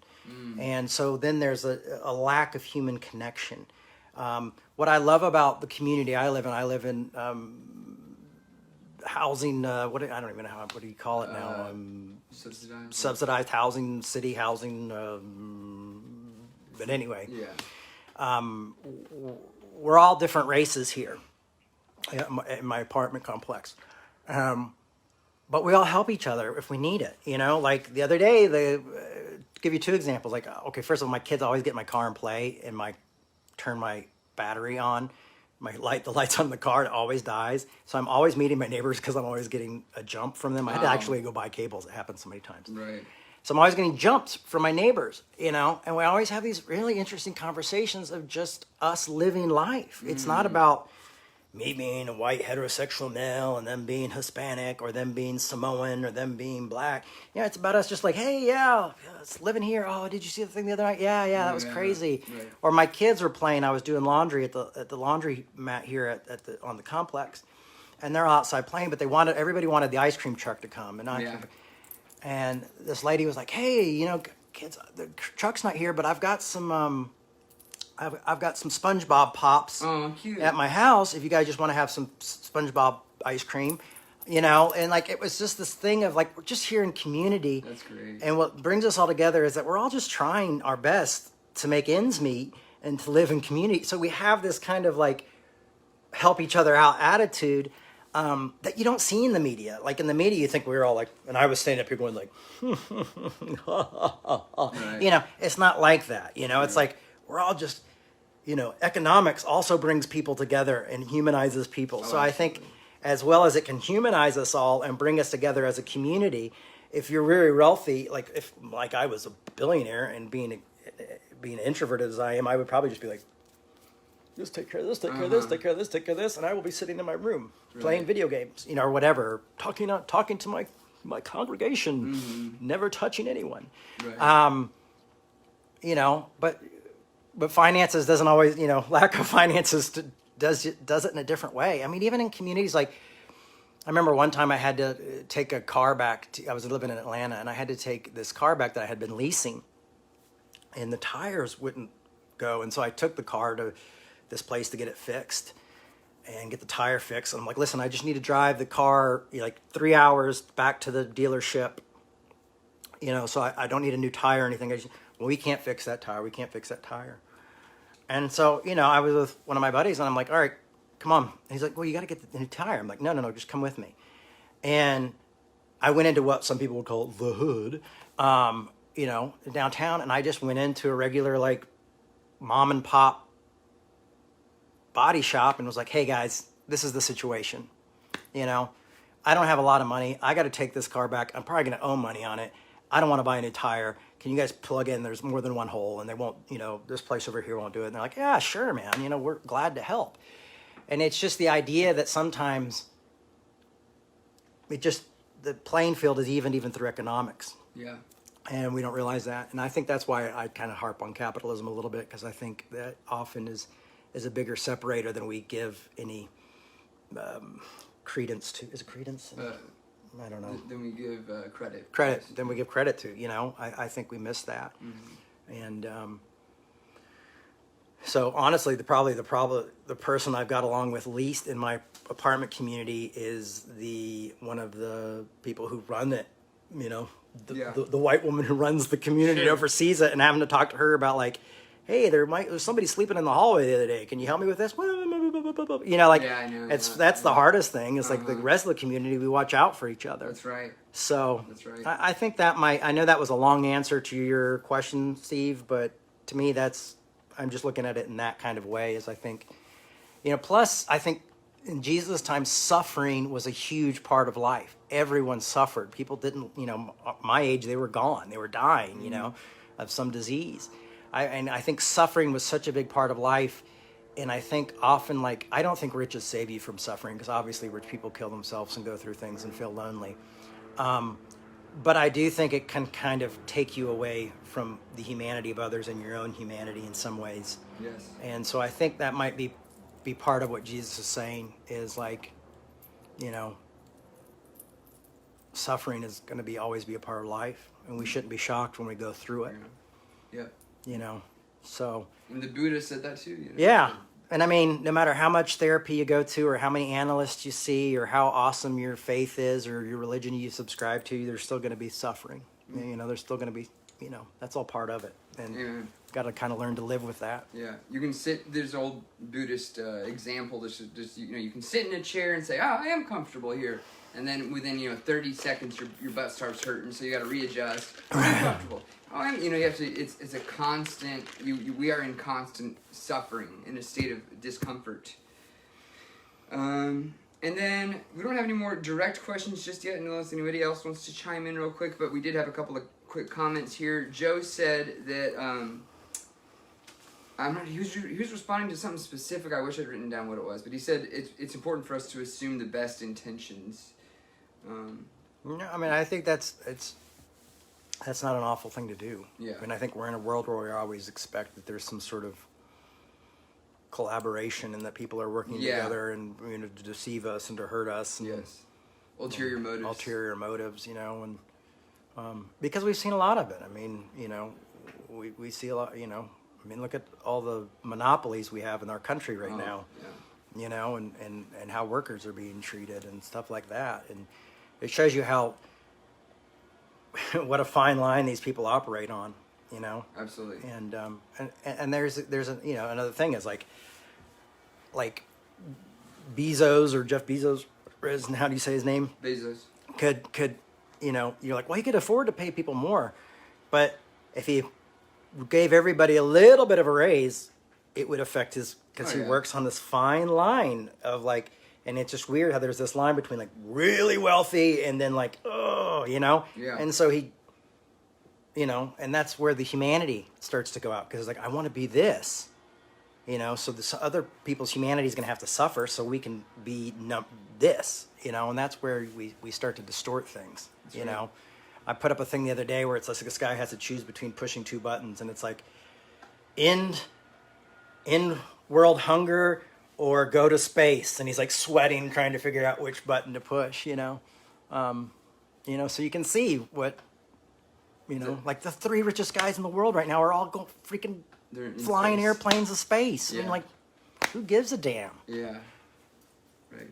And so then there's a lack of human connection. What I love about the community I live in housing. I don't even know what do you call it now? Subsidized housing, city housing. But anyway, we're all different races here in my apartment complex. But we all help each other if we need it, like the other day, give you two examples. Like, okay, first of all, my kids always get in my car and play, and turn my battery on. The lights on the car, it always dies. So I'm always meeting my neighbors because I'm always getting a jump from them. I had to actually go buy cables. It happens so many times. Right. So I'm always getting jumps from my neighbors, and we always have these really interesting conversations of just us living life. It's not about me being a white heterosexual male and them being Hispanic or them being Samoan or them being black. It's about us just like, hey, it's living here. Oh, did you see the thing the other night? Yeah, that was crazy. Right. Or my kids were playing. I was doing laundry at the laundry mat here on the complex, and they're outside playing. But everybody wanted the ice cream truck to come, and this lady was like, hey, kids, the truck's not here, but I've got some. I've got some SpongeBob pops at my house. If you guys just want to have some SpongeBob ice cream, and like it was just this thing of like we're just here in community. That's great. And what brings us all together is that we're all just trying our best to make ends meet and to live in community. So we have this kind of like help each other out attitude that you don't see in the media. Like in the media, you think we're all like, and I was standing up here going like, right. It's not like that. It's like we're all just. Economics also brings people together and humanizes people. So I think as well as it can humanize us all and bring us together as a community, if you're very wealthy, if I was a billionaire and being introverted as I am, I would probably just be like, just take care of this, take care of this, take care of this, take care of this, and I will be sitting in my room playing video games, or whatever, talking to my congregation, never touching anyone. Right. But finances doesn't always, lack of finances does it in a different way. I mean, even in communities like, I remember one time I had to take a car back. I was living in Atlanta, and I had to take this car back that I had been leasing, and the tires wouldn't go. And so I took the car to this place to get it fixed and get the tire fixed. And I'm like, listen, I just need to drive the car 3 hours back to the dealership, so I don't need a new tire or anything. Well, we can't fix that tire. We can't fix that tire. And so, I was with one of my buddies, and I'm like, all right, come on. And he's like, well, you got to get the new tire. I'm like, no, just come with me. And I went into what some people would call the hood, downtown, and I just went into a regular, mom and pop body shop and was like, hey, guys, this is the situation. I don't have a lot of money. I got to take this car back. I'm probably going to owe money on it. I don't want to buy a new tire. Can you guys plug in? There's more than one hole, and they won't, this place over here won't do it. And they're like, yeah, sure, man. We're glad to help. And it's just the idea that sometimes the playing field is even through economics. Yeah. And we don't realize that. And I think that's why I kind of harp on capitalism a little bit, because I think that often is a bigger separator than we give any credence to. Is it credence? I don't know. Then we give credit. Then we give credit to, I think we miss that. Mm-hmm. And so honestly, the person I've got along with least in my apartment community is one of the people who run it, the white woman who runs the community and oversees it, and having to talk to her about hey, there's somebody sleeping in the hallway the other day. Can you help me with this? Yeah, I know. That's the hardest thing. It's like the rest of the community, we watch out for each other. That's right. So that's right. I think I know that was a long answer to your question, Steve, but to me, I'm just looking at it in that kind of way, as I think, plus I think in Jesus' time, suffering was a huge part of life. Everyone suffered. People didn't, my age, they were gone. They were dying, of some disease. I think suffering was such a big part of life. And I think often, I don't think riches save you from suffering, because obviously rich people kill themselves and go through things and feel lonely. But I do think it can kind of take you away from the humanity of others and your own humanity in some ways. Yes. And so I think that might be part of what Jesus is saying is suffering is going to always be a part of life, and we shouldn't be shocked when we go through it. Yeah. So. And the Buddha said that too. You know? Yeah. And I mean, no matter how much therapy you go to or how many analysts you see or how awesome your faith is or your religion you subscribe to, there's still going to be suffering. You know, there's still going to be, you know, that's all part of it. And got to kind of learn to live with that. Yeah. You can sit, there's an old Buddhist example, just, you know, you can sit in a chair and say, oh, I am comfortable here. And then within, 30 seconds, your butt starts hurting, so you got to readjust. I'm comfortable. You know, you have to. It's a constant. We are in constant suffering, in a state of discomfort. And then we don't have any more direct questions just yet, unless anybody else wants to chime in real quick. But we did have a couple of quick comments here. Joe said that I'm not. He was responding to something specific. I wish I'd written down what it was, but he said it's important for us to assume the best intentions. I mean, I think that's not an awful thing to do. Yeah. I mean, I think we're in a world where we always expect that there's some sort of collaboration and that people are working together and to deceive us and to hurt us. And, yes. Ulterior motives. Ulterior motives, and because we've seen a lot of it. I mean, we see a lot. I mean, look at all the monopolies we have in our country right now. Yeah. And how workers are being treated and stuff like that, and it shows you how. What a fine line these people operate on, Absolutely. And there's another thing is like Bezos or Jeff Bezos, how do you say his name? Bezos. Could you're like, well, he could afford to pay people more, but if he gave everybody a little bit of a raise, it would affect his because he works on this fine line of like. And it's just weird how there's this line between like really wealthy and then like, Yeah. And so he, and that's where the humanity starts to go out because it's like, I want to be this, so this other people's humanity is going to have to suffer so we can be this, and that's where we start to distort things, That's right. I put up a thing the other day where it's like this guy has to choose between pushing two buttons and it's like end world hunger or go to space, and he's like sweating, trying to figure out which button to push. So you can see what, like the three richest guys in the world right now are all going freaking flying space. airplanes to space. Yeah. I mean, like, who gives a damn? Yeah. Right.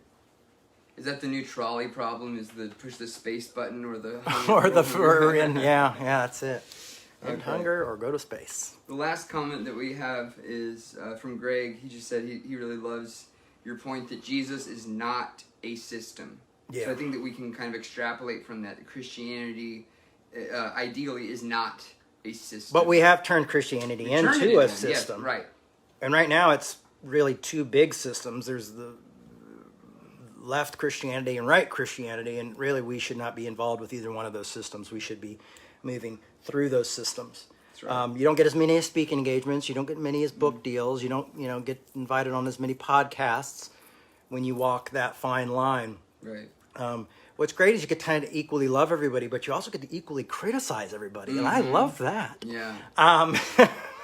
Is that the new trolley problem? Is the push the space button or the yeah, that's it. End hunger or go to space. The last comment that we have is from Greg. He just said he really loves your point that Jesus is not a system. Yeah. So I think that we can kind of extrapolate from that Christianity ideally is not a system. But we have turned Christianity into a system. Yes, right. And right now it's really two big systems. There's the left Christianity and right Christianity, and really we should not be involved with either one of those systems. We should be moving through those systems. That's right. You don't get as many as speaking engagements. You don't get many as book deals. You don't get invited on as many podcasts when you walk that fine line. Right. What's great is you get to kind of equally love everybody, but you also get to equally criticize everybody, and I love that. Yeah.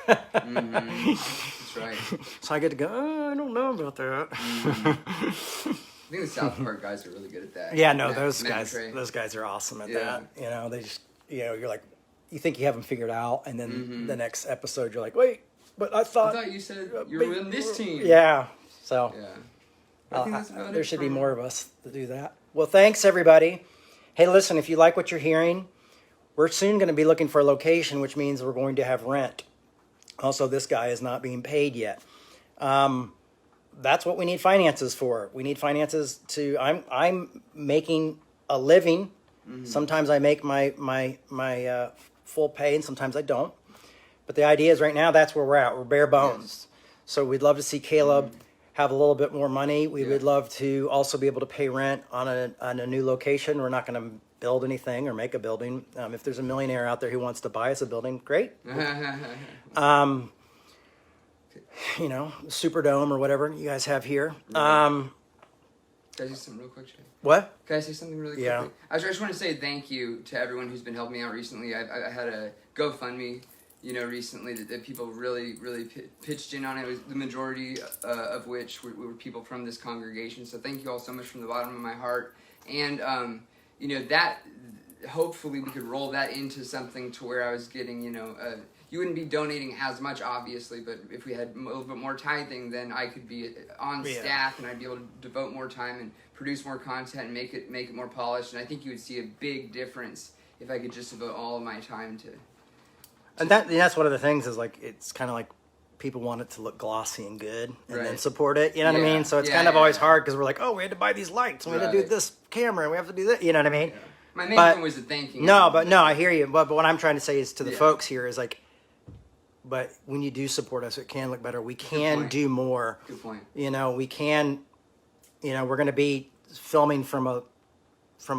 That's right. So I get to go, I don't know about that. I think the South Park guys are really good at that. Yeah, no, those guys are awesome at Yeah. that. They just, you're like, you think you have them figured out, and then the next episode you're like, wait, but I thought you said you were in this team. Yeah, so Yeah. I think that's about there it should be for- more of us to do that. Well, thanks everybody. Hey, listen, if you like what you're hearing, we're soon going to be looking for a location, which means we're going to have rent. Also, this guy is not being paid yet. That's what we need finances for. We need finances to. I'm making a living. Sometimes I make my full pay, and sometimes I don't. But the idea is, right now, that's where we're at. We're bare bones. So we'd love to see Caleb have a little bit more money. We would love to also be able to pay rent on a new location. We're not going to build anything or make a building. If there's a millionaire out there who wants to buy us a building, great. Superdome or whatever you guys have here. Can I say something real quick, Jay? What? Can I say something really quickly? Yeah. I just want to say thank you to everyone who's been helping me out recently. I had a GoFundMe, recently that people really pitched in on. It was the majority of which were people from this congregation. So thank you all so much from the bottom of my heart. And that hopefully we could roll that into something to where I was getting, you wouldn't be donating as much, obviously, but if we had a little bit more tithing, then I could be on staff and I'd be able to devote more time and produce more content and make it more polished. And I think you would see a big difference if I could just devote all of my time to. And that's one of the things is like it's kind of like people want it to look glossy and good and then support it. You know what I mean? So it's kind of always hard because we're like, oh, we had to buy these lights and we had to do this camera and we have to do that. You know what I mean? Yeah. My main thing was the thanking. No, I hear you. But what I'm trying to say is to the folks here is like, but when you do support us, it can look better. We can do more. Good point. You know, we can. You know, we're going to be filming from a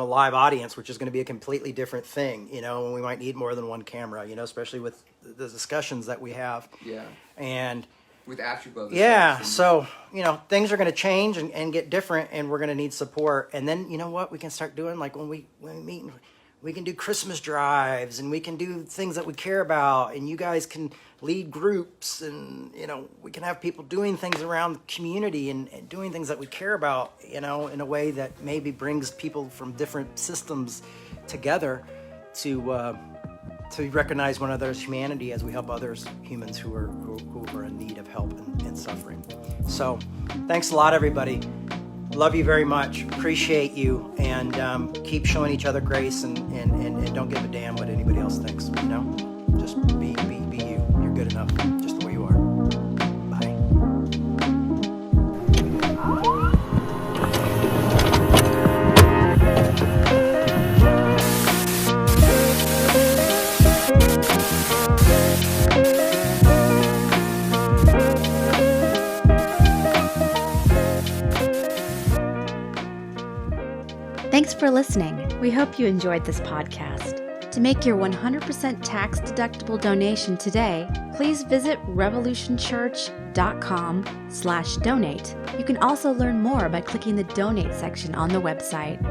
live audience, which is going to be a completely different thing. You know, and we might need more than one camera. You know, especially with the discussions that we have. Yeah. And with Afterglow. Yeah. So you know, things are going to change and get different, and we're going to need support. And then you know what we can start doing, like when we meet. We can do Christmas drives and we can do things that we care about, and you guys can lead groups, and you know we can have people doing things around the community and doing things that we care about, you know, in a way that maybe brings people from different systems together to recognize one another's humanity as we help others, humans who are in need of help and suffering. So thanks a lot, everybody. Love you very much. Appreciate you, and keep showing each other grace, and don't give a damn what anybody else thinks. You know, just be you. You're good enough, just the way you are. Bye. Thanks for listening. We hope you enjoyed this podcast. To make your 100% tax-deductible donation today, please visit revolutionchurch.com/donate. You can also learn more by clicking the donate section on the website.